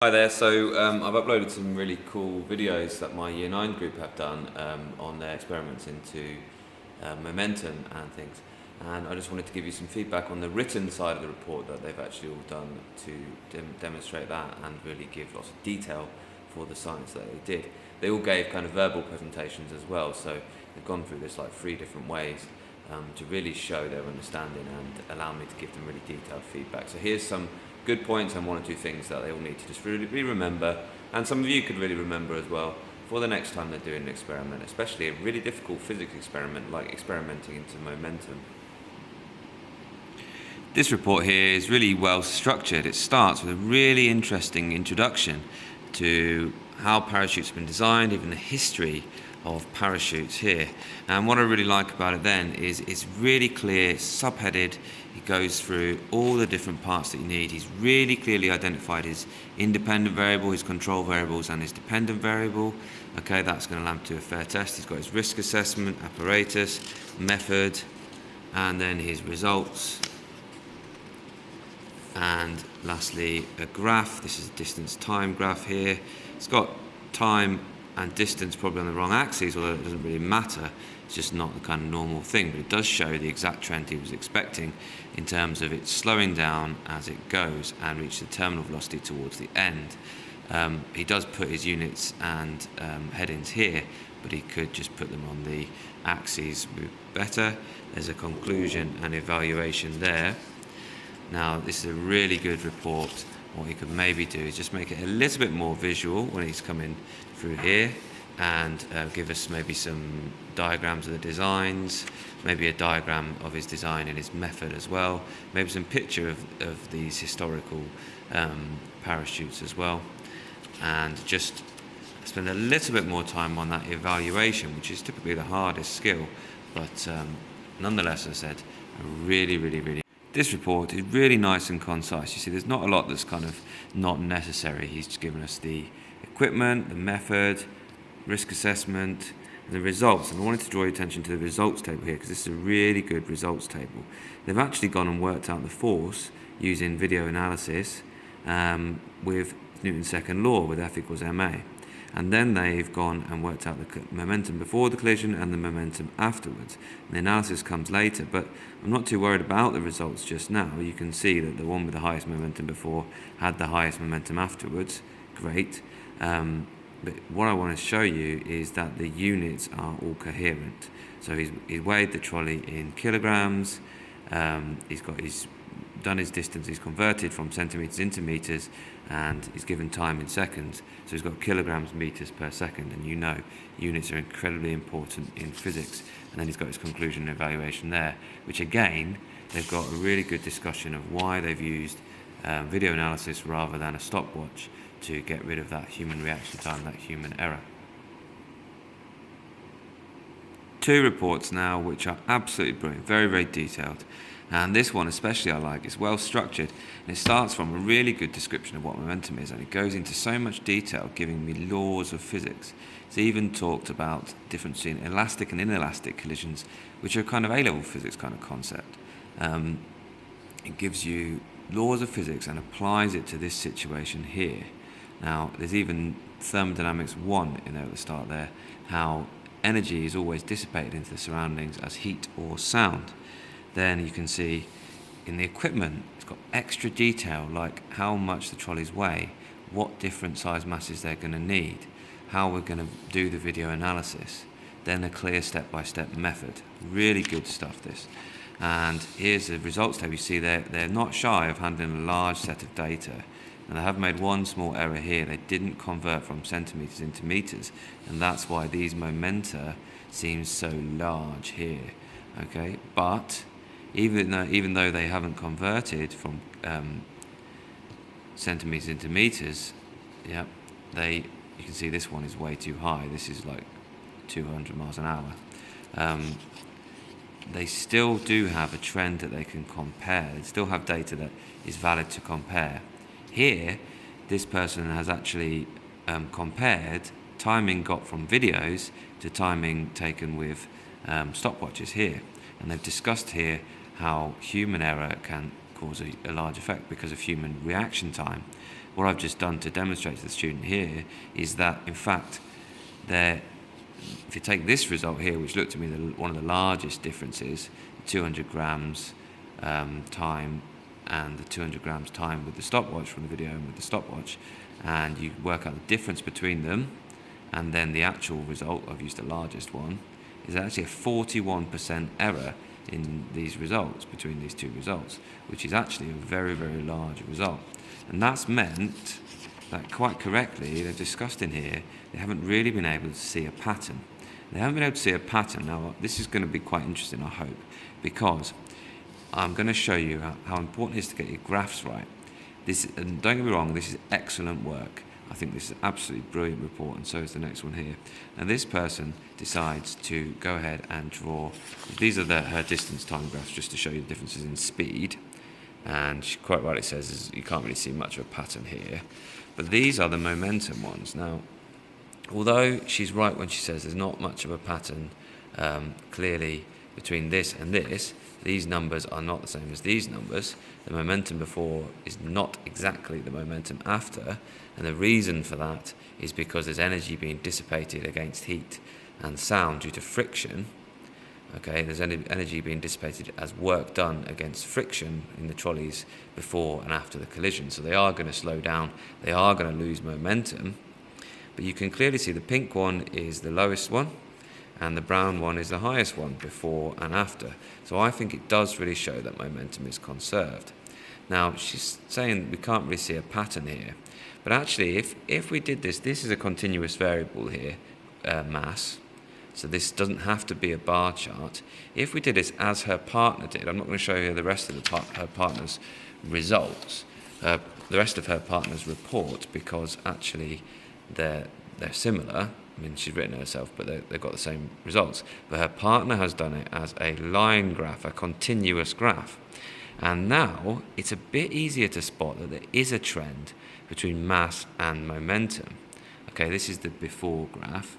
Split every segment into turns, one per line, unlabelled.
Hi there, I've uploaded some really cool videos that my Year 9 group have done on their experiments into momentum and things, and I just wanted to give you some feedback on the written side of the report that they've actually all done to demonstrate that and really give lots of detail for the science that they did. They all gave kind of verbal presentations as well, so they've gone through this like 3 different ways to really show their understanding and allow me to give them really detailed feedback. So here's some good points and 1 or 2 things that they all need to just really remember, and some of you could really remember as well for the next time they're doing an experiment, especially a really difficult physics experiment like experimenting into momentum. This report here is really well structured. It starts with a really interesting introduction to how parachutes have been designed, even the history of parachutes here. And what I really like about it then is it's really clear, subheaded. He goes through all the different parts that you need. He's really clearly identified his independent variable, his control variables, and his dependent variable. Okay, that's going to allow him to do a fair test. He's got his risk assessment, apparatus, method, and then his results. And lastly, a graph. This is a distance time graph here. It's got time and distance probably on the wrong axes, although it doesn't really matter. It's just not the kind of normal thing, but it does show the exact trend he was expecting in terms of it slowing down as it goes and reach the terminal velocity towards the end. He does put his units and headings here, but he could just put them on the axes better. There's a conclusion and evaluation there. Now, this is a really good report. What he could maybe do is just make it a little bit more visual when he's coming through here, and give us maybe some diagrams of the designs, maybe a diagram of his design and his method as well, maybe some picture of these historical parachutes as well, and just spend a little bit more time on that evaluation, which is typically the hardest skill, but nonetheless, as I said, really this report is really nice and concise. You see, there's not a lot that's kind of not necessary. He's just given us the equipment, the method, risk assessment, and the results. And I wanted to draw your attention to the results table here, because this is a really good results table. They've actually gone and worked out the force using video analysis with Newton's second law, with F equals ma. And then they've gone and worked out the momentum before the collision and the momentum afterwards. And the analysis comes later, but I'm not too worried about the results just now. You can see that the one with the highest momentum before had the highest momentum afterwards. Great. But what I want to show you is that the units are all coherent. So he's weighed the trolley in kilograms, he's done his distance, he's converted from centimetres into metres, and he's given time in seconds. So he's got kilograms meters per second, and you know units are incredibly important in physics. And then he's got his conclusion and evaluation there, which again, they've got a really good discussion of why they've used video analysis rather than a stopwatch to get rid of that human reaction time, that human error. 2 reports now which are absolutely brilliant, very detailed. And this one especially I like. It's well structured, and it starts from a really good description of what momentum is, and it goes into so much detail, giving me laws of physics. It's even talked about difference in elastic and inelastic collisions, which are kind of A-level physics kind of concept. It gives you laws of physics and applies it to this situation here. Now, there's even thermodynamics 1 in there at the start there, how energy is always dissipated into the surroundings as heat or sound. Then you can see in the equipment, it's got extra detail, like how much the trolleys weigh, what different size masses they're going to need, how we're going to do the video analysis, then a clear step-by-step method. Really good stuff, this. And here's the results table. You see they're not shy of handling a large set of data. And they have made one small error here. They didn't convert from centimetres into metres, and that's why these momenta seem so large here. Okay, but even though they haven't converted from centimetres into metres, yeah, you can see this one is way too high. This is like 200 miles an hour. They still do have a trend that they can compare. They still have data that is valid to compare. Here, this person has actually compared timing got from videos to timing taken with stopwatches here. And they've discussed here how human error can cause a large effect because of human reaction time. what I've just done to demonstrate to the student here is that, in fact, if you take this result here, which looked to me one of the largest differences, 200 grams time and the 200 grams time with the stopwatch from the video and with the stopwatch, and you work out the difference between them, and then the actual result, I've used the largest one, is actually a 41% error in these results, between these two results, which is actually a very, very large result. And that's meant that, quite correctly, they've discussed in here, they haven't really been able to see a pattern. They haven't been able to see a pattern. Now, this is going to be quite interesting, I hope, because I'm going to show you how important it is to get your graphs right. And don't get me wrong, this is excellent work. I think this is an absolutely brilliant report, and so is the next one here. Now, this person decides to go ahead and draw, these are her distance time graphs, just to show you the differences in speed. And she quite rightly says you can't really see much of a pattern here. But these are the momentum ones. Now, although she's right when she says there's not much of a pattern clearly between this and this, these numbers are not the same as these numbers. The momentum before is not exactly the momentum after, and the reason for that is because there's energy being dissipated against heat and sound due to friction. Okay, there's energy being dissipated as work done against friction in the trolleys before and after the collision. So they are going to slow down, they are going to lose momentum. But you can clearly see the pink one is the lowest one, and the brown one is the highest one before and after. So I think it does really show that momentum is conserved. Now, she's saying we can't really see a pattern here. But actually, if we did this is a continuous variable here, mass. So this doesn't have to be a bar chart. If we did this as her partner did, I'm not going to show you the rest of her partner's results, the rest of her partner's report, because actually they're similar. I mean, she's written it herself, but they've got the same results. But her partner has done it as a line graph, a continuous graph. And now it's a bit easier to spot that there is a trend between mass and momentum. Okay, this is the before graph,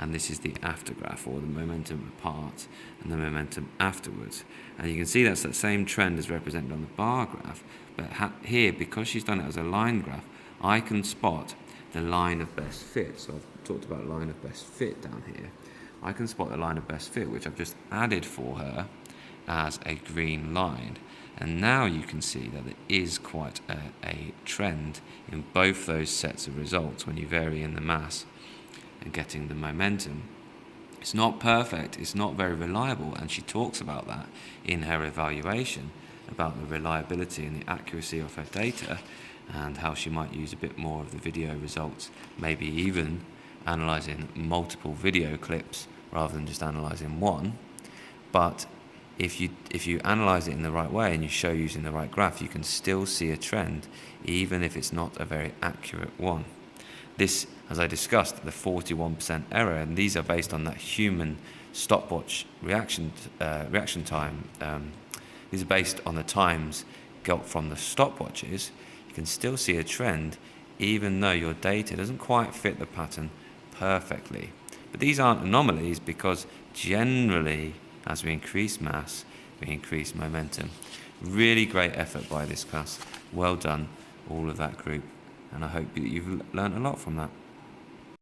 and this is the after graph, or the momentum apart and the momentum afterwards. And you can see that's that same trend as represented on the bar graph. But here, because she's done it as a line graph, I can spot the line of best fit. So I've talked about line of best fit down here. I can spot the line of best fit, which I've just added for her as a green line. And now you can see that there is quite a trend in both those sets of results when you vary in the mass and getting the momentum. It's not perfect, it's not very reliable, and she talks about that in her evaluation, about the reliability and the accuracy of her data, and how she might use a bit more of the video results, maybe even analysing multiple video clips rather than just analysing one. But if you analyse it in the right way and you show using the right graph, you can still see a trend, even if it's not a very accurate one. This, as I discussed, the 41% error, and these are based on that human stopwatch reaction time. These are based on the times got from the stopwatches. You can still see a trend, even though your data doesn't quite fit the pattern perfectly. But these aren't anomalies, because generally, as we increase mass, we increase momentum. Really great effort by this class. Well done, all of that group. And I hope that you've learned a lot from that.